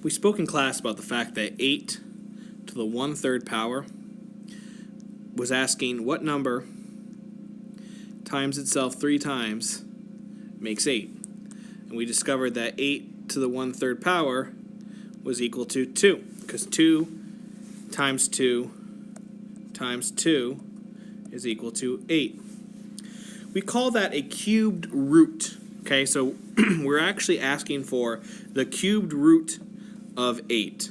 We spoke in class about the fact that 8 to the 1/3 power was asking what number times itself 3 times makes 8. And we discovered that 8 to the 1/3 power was equal to 2, because 2 times 2 times 2 is equal to 8. We call that a cubed root. Okay, so we're actually asking for the cubed root of 8.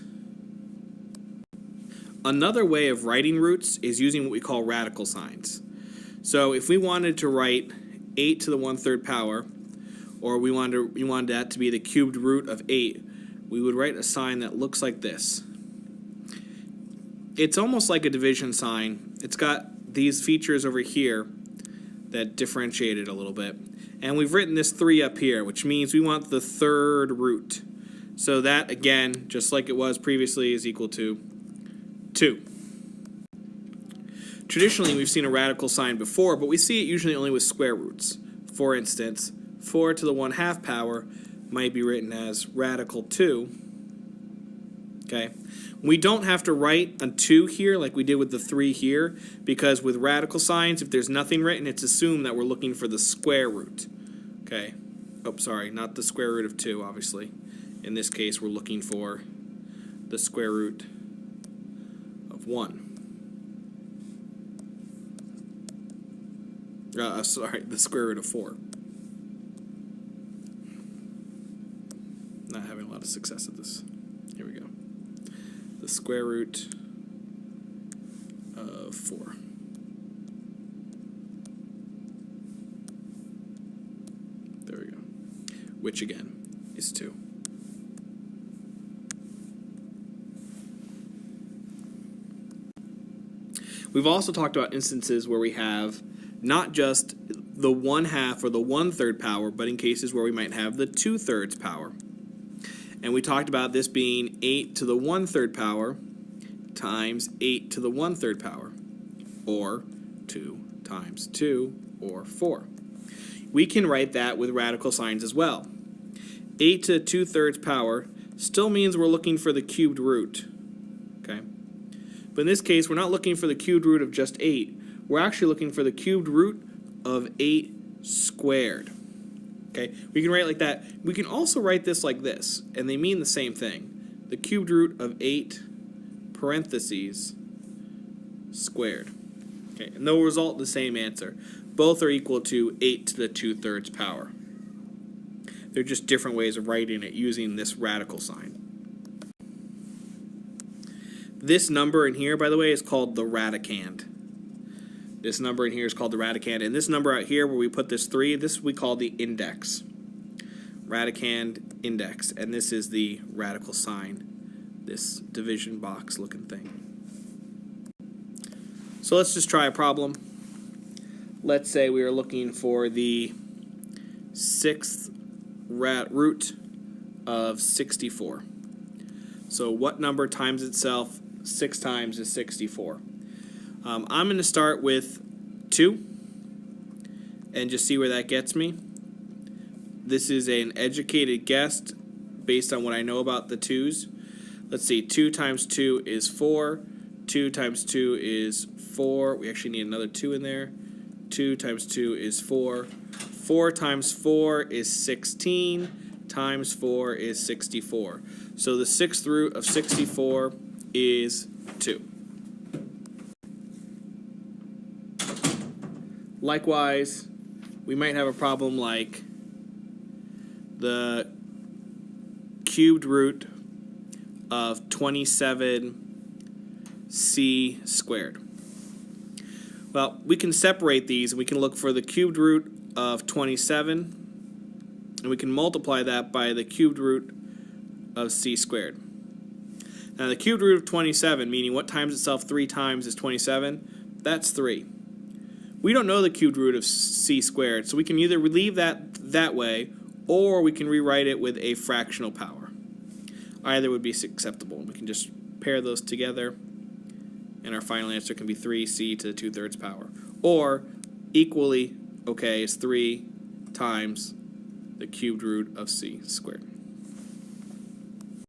Another way of writing roots is using what we call radical signs. So if we wanted to write 8 to the 1/3 power, or we wanted that to be the cubed root of 8, we would write a sign that looks like this. It's almost like a division sign. It's got these features over here that differentiate it a little bit. And we've written this 3 up here, which means we want the 3rd root. So that, again, just like it was previously, is equal to 2. Traditionally, we've seen a radical sign before, but we see it usually only with square roots. For instance, 4 to the 1/2 power might be written as radical 2. Okay? We don't have to write a 2 here like we did with the 3 here, because with radical signs, if there's nothing written, it's assumed that we're looking for the square root. Okay? Oh, sorry, not the square root of 2, obviously. In this case, we're looking for the square root of 1. Sorry, the square root of 4. Not having a lot of success at this. Here we go. The square root of 4. There we go. Which again is 2. We've also talked about instances where we have not just the 1/2 or the 1/3 power, but in cases where we might have the 2/3 power. And we talked about this being 8 to the 1/3 power times 8 to the 1/3 power, or 2 times 2, or 4. We can write that with radical signs as well. 8 to the 2/3 power still means we're looking for the cubed root. Okay? But in this case, we're not looking for the cubed root of just 8. We're actually looking for the cubed root of 8 squared. Okay, we can write it like that. We can also write this like this, and they mean the same thing. The cubed root of 8 parentheses squared. Okay, and they'll result in the same answer. Both are equal to 8 to the 2/3 power. They're just different ways of writing it using this radical sign. This number in here, by the way, is called the radicand. This number in here is called the radicand, and this number out here where we put this 3, this we call the index. Radicand index, and this is the radical sign, this division box looking thing. So let's just try a problem. Let's say we are looking for the 6th root of 64. So what number times itself 6 times is 64? I'm going to start with 2 and just see where that gets me. This is an educated guess based on what I know about the 2's. Let's see, 2 times 2 is 4. 2 times 2 is 4. We actually need another 2 in there. 2 times 2 is 4. 4 times 4 is 16. Times 4 is 64. So the 6th root of 64 is 2. Likewise, we might have a problem like the cubed root of 27c squared. Well, we can separate these and we can look for the cubed root of 27, and we can multiply that by the cubed root of c squared. Now the cubed root of 27, meaning what times itself 3 times is 27, that's 3. We don't know the cubed root of c squared, so we can either leave that way, or we can rewrite it with a fractional power. Either would be acceptable. We can just pair those together, and our final answer can be 3c to the 2/3 power. Or, equally okay, is 3 times the cubed root of c squared.